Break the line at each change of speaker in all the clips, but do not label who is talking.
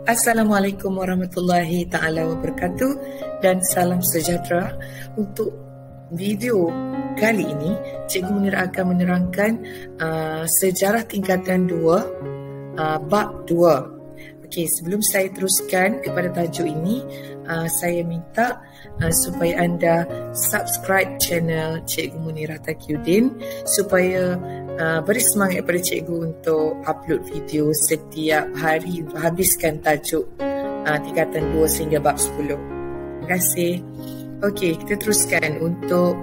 Assalamualaikum warahmatullahi ta'ala wabarakatuh dan salam sejahtera. Untuk video kali ini, Cikgu Munir akan menerangkan sejarah tingkatan 2, bab 2. Okey, sebelum saya teruskan kepada tajuk ini, saya minta supaya anda subscribe channel Cikgu Munirah Taqiyuddin supaya beri semangat pada cikgu untuk upload video setiap hari untuk habiskan tajuk tingkatan 2 sehingga bab 10. Terima kasih. Okey, kita teruskan untuk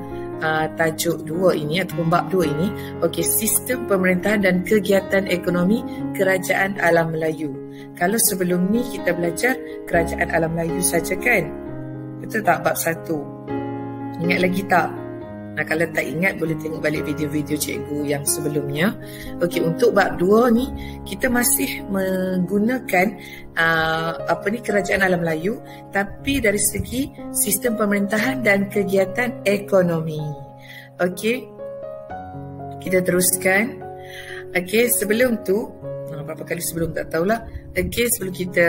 tajuk 2 ini ataupun bab 2 ini. Okey, sistem pemerintahan dan kegiatan ekonomi Kerajaan Alam Melayu. Kalau sebelum ni kita belajar Kerajaan Alam Melayu saja kan? Betul tak bab 1? Ingat lagi tak? Kalau tak ingat boleh tengok balik video-video cikgu yang sebelumnya. Okey, untuk bab 2 ni kita masih menggunakan Kerajaan Alam Melayu tapi dari segi sistem pemerintahan dan kegiatan ekonomi. Okey. Kita teruskan. Okey, sebelum tu berapa kali sebelum tak tahulah. Okey, sebelum kita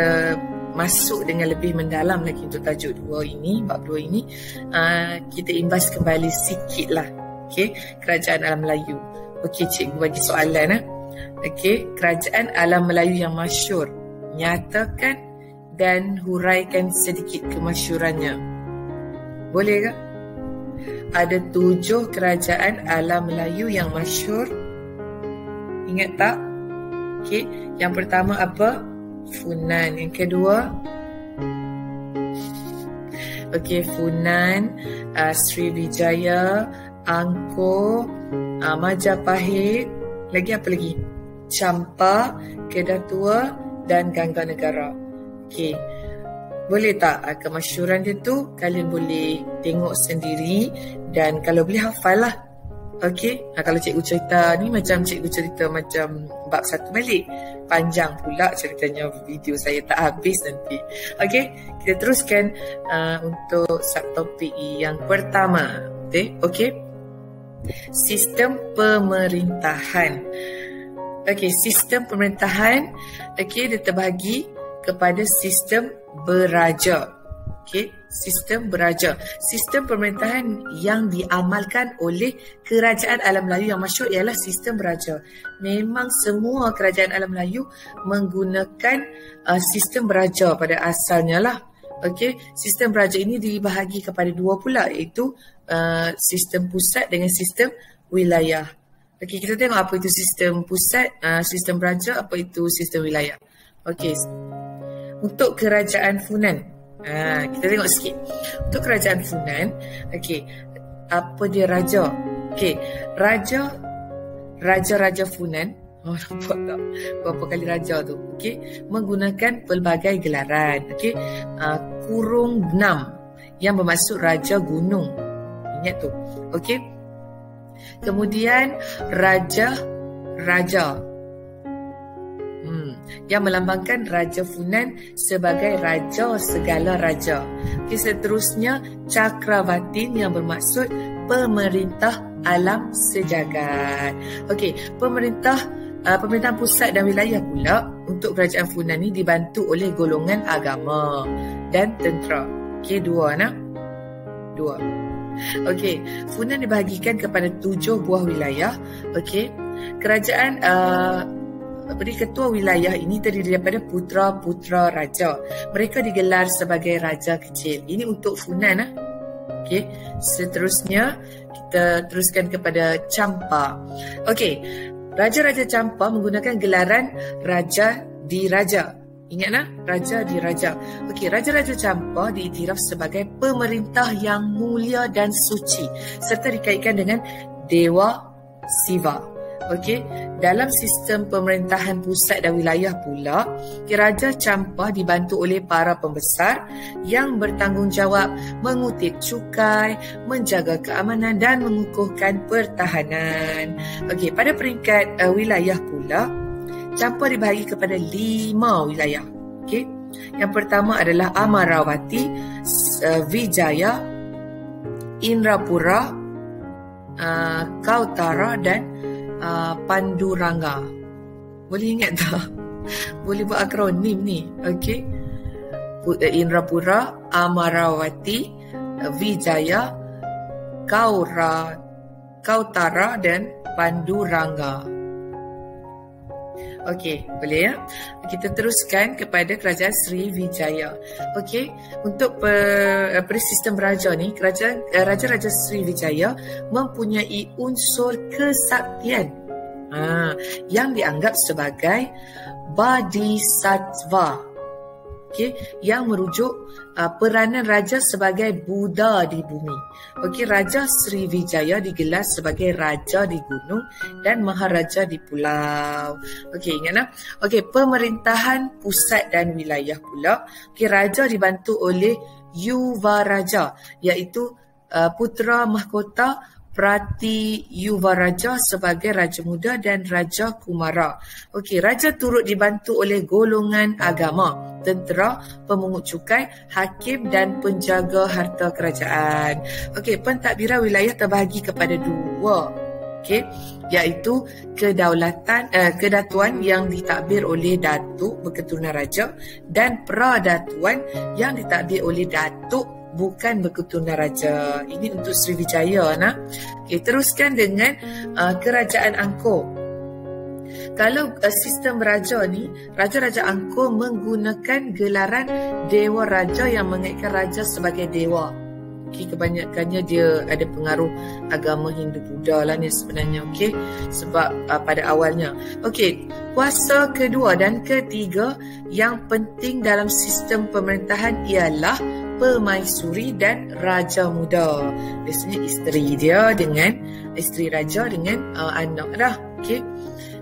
masuk dengan lebih mendalam lagi untuk tajuk 2 ini, bab 2 ini, kita imbas kembali sikit lah. Okay, Kerajaan Alam Melayu. Okey, cikgu bagi soalan. Okey, Kerajaan Alam Melayu yang masyhur, nyatakan dan huraikan sedikit kemasyhurannya. Boleh ke? Ada 7 Kerajaan Alam Melayu yang masyhur. Ingat tak? Okey, yang pertama apa? Funan. Yang kedua, okey, Funan, Sriwijaya, Angkor, Majapahit, lagi apa lagi? Champa, Kedah Tua dan Gangga Negara. Okey, boleh tak kemasyhuran dia tu kalian boleh tengok sendiri dan kalau boleh hafal lah. Okey, kalau cikgu cerita ni macam cikgu cerita macam bab 1 balik. Panjang pula ceritanya, video saya tak habis nanti. Okey, kita teruskan untuk subtopik yang pertama. Okey, sistem pemerintahan. Okey, sistem pemerintahan, okey, dia terbahagi kepada sistem beraja. Okey, sistem beraja. Sistem pemerintahan yang diamalkan oleh Kerajaan Alam Melayu yang masyhur ialah sistem beraja. Memang semua Kerajaan Alam Melayu menggunakan sistem beraja pada asalnya lah. Okey, sistem beraja ini dibahagi kepada 2 pula, iaitu sistem pusat dengan sistem wilayah. Okey, kita tengok apa itu sistem pusat, sistem beraja, apa itu sistem wilayah. Okey, untuk Kerajaan Funan, kita tengok sikit. Untuk Kerajaan Funan, okey, apa dia raja? Okey, Raja Funan, nampak tak berapa kali raja tu? Okey, menggunakan pelbagai gelaran. Okey, kurung 6 yang bermaksud Raja Gunung. Ingat tu. Okey. Kemudian Raja yang melambangkan Raja Funan sebagai Raja segala raja. Okay, seterusnya Cakravatin yang bermaksud pemerintah alam sejagat. Okey, pemerintahan pusat dan wilayah pula untuk Kerajaan Funan ni dibantu oleh golongan agama dan tentera. Okey, 2 nak? 2. Okey, Funan dibahagikan kepada 7 buah wilayah. Okey, kerajaan ketua wilayah ini terdiri daripada putera-putera raja. Mereka digelar sebagai raja kecil. Ini untuk Funan. Okey, seterusnya kita teruskan kepada Champa. Okey, Raja-Raja Champa menggunakan gelaran Raja Diraja. Ingat nak? Raja Diraja. Okey, Raja-Raja Champa diiktiraf sebagai pemerintah yang mulia dan suci serta dikaitkan dengan Dewa Siva. Okey, dalam sistem pemerintahan pusat dan wilayah pula, Raja Champa dibantu oleh para pembesar yang bertanggungjawab mengutip cukai, menjaga keamanan dan mengukuhkan pertahanan. Okey, pada peringkat wilayah pula, Champa dibahagi kepada 5 wilayah. Okey, yang pertama adalah Amarawati, Vijaya, Indrapura, Kautara dan Panduranga. Boleh ingat tak? Boleh buat akronim ni. Okey. Indrapura, Amarawati, Vijaya, Kautara dan Panduranga. Okey, boleh ya? Kita teruskan kepada Kerajaan Sriwijaya. Okey, untuk sistem raja ni, Raja-Raja Sriwijaya mempunyai unsur kesaktian yang dianggap sebagai Bodhisattva. Okay, yang merujuk peranan raja sebagai Buddha di bumi. Okey, Raja Sriwijaya digelar sebagai raja di gunung dan maharaja di pulau. Okey, ingatlah. Okey, pemerintahan pusat dan wilayah pula. Okey, raja dibantu oleh Yuvaraja, iaitu putera mahkota Prati Yuvaraja sebagai Raja Muda dan Raja Kumara. Okey, raja turut dibantu oleh golongan agama, tentera, pemungut cukai, hakim dan penjaga harta kerajaan. Okey, pentadbiran wilayah terbahagi kepada dua. Okey, iaitu kedatuan yang ditadbir oleh datuk berketurunan raja dan pradatuan yang ditadbir oleh datuk bukan berketurunan raja. Ini untuk Sriwijaya nak. Okay, teruskan dengan Kerajaan Angkor. Kalau sistem raja ni, Raja-Raja Angkor menggunakan gelaran Dewa Raja yang mengaitkan raja sebagai dewa. Okay, kebanyakannya dia ada pengaruh agama Hindu-Buddha lah ni sebenarnya. Okay, sebab pada awalnya. Okay, kuasa kedua dan ketiga yang penting dalam sistem pemerintahan ialah Permaisuri dan Raja Muda. Biasanya isteri raja dengan anak dah. Okey.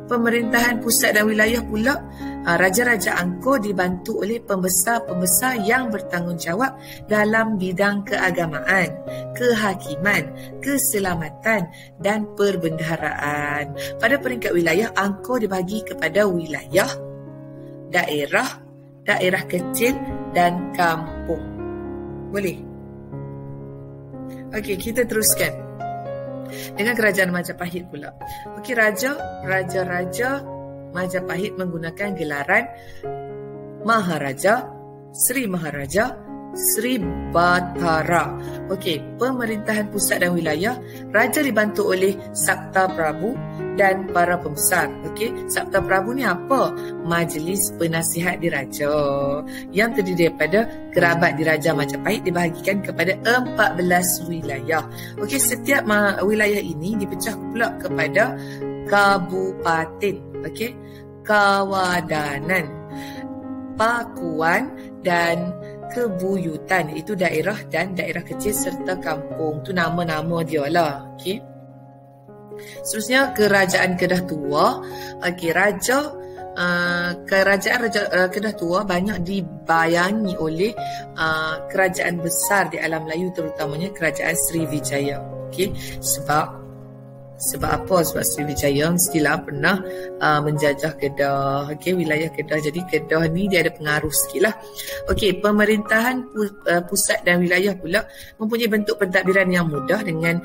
Pemerintahan pusat dan wilayah pula, Raja-Raja Angkor dibantu oleh pembesar-pembesar yang bertanggungjawab dalam bidang keagamaan, kehakiman, keselamatan dan perbendaharaan. Pada peringkat wilayah, Angkor dibagi kepada wilayah, daerah kecil dan kampung. Boleh? Okey, kita teruskan dengan Kerajaan Majapahit pula. Okey, Raja Majapahit menggunakan gelaran Maharaja, Sri Maharaja, Sri Batara. Okey, pemerintahan pusat dan wilayah, raja dibantu oleh Sabta Prabu dan para pembesar. Okey, Sabta Prabu ni apa? Majlis Penasihat Diraja yang terdiri daripada kerabat diraja Majapahit dibahagikan kepada 14 wilayah. Okey, setiap wilayah ini dipecah pula kepada kabupaten. Okey, Kawadanan, Pakuan dan Kebuyutan, iaitu daerah dan daerah kecil serta kampung. Tu nama-nama dia lah. Okey. Seterusnya Kerajaan Kedah Tua. Okey, Kerajaan Kedah Tua banyak dibayangi oleh kerajaan besar di alam Melayu, terutamanya Kerajaan Sriwijaya. Okey, sebab apa? Sebab Sriwijaya mestilah pernah menjajah Kedah. Okey, wilayah Kedah. Jadi Kedah ni dia ada pengaruh sikit lah. Okey, pemerintahan pusat dan wilayah pula mempunyai bentuk pentadbiran yang mudah dengan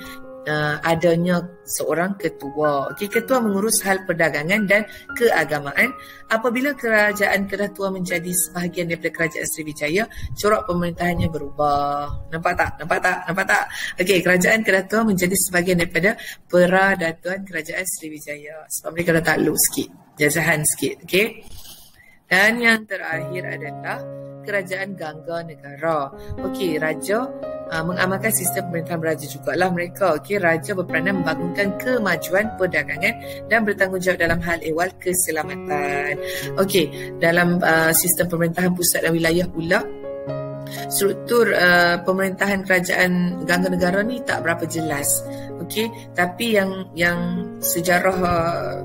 adanya seorang ketua. Okey, ketua mengurus hal perdagangan dan keagamaan. Apabila Kerajaan Kedah Tua menjadi sebahagian daripada Kerajaan Sriwijaya, corak pemerintahannya berubah. Nampak tak? Okey, Kerajaan Kedah Tua menjadi sebahagian daripada Peradatuan Kerajaan Sriwijaya. Sebab mereka dah takluk sikit, jajahan sikit. Okey. Dan yang terakhir adalah Kerajaan Gangga Negara. Okey, raja mengamalkan sistem pemerintahan beraja jugalah mereka. Okey, raja berperanan membangunkan kemajuan perdagangan dan bertanggungjawab dalam hal ehwal keselamatan. Okey, dalam sistem pemerintahan pusat dan wilayah pula, struktur pemerintahan kerajaan Gangga Negara ni tak berapa jelas. Okey, tapi yang sejarah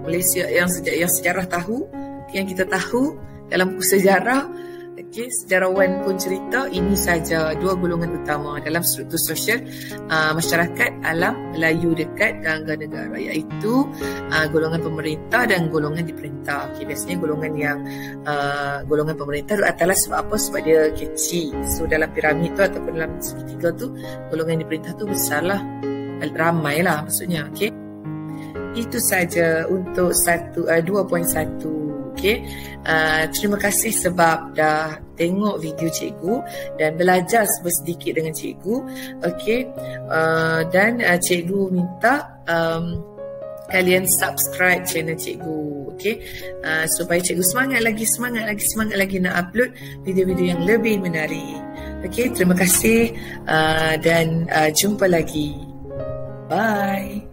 Malaysia, yang sejarah tahu, yang kita tahu dalam buku sejarah, okey, sejarawan pun cerita ini saja dua golongan utama dalam struktur sosial masyarakat alam Melayu dekat Gangga Negara, iaitu golongan pemerintah dan golongan diperintah. Okey, biasanya golongan pemerintah tu atas sebab apa? Sebab dia kecil. So dalam piramid tu ataupun dalam segitiga tu, golongan diperintah tu besarlah, ramailah maksudnya. Okey, itu saja untuk 2.1. Okey, terima kasih sebab dah tengok video cikgu dan belajar sedikit dengan cikgu. Okey, dan cikgu minta kalian subscribe channel cikgu, okey, supaya cikgu semangat lagi nak upload video-video yang lebih menarik. Okey, terima kasih dan jumpa lagi. Bye.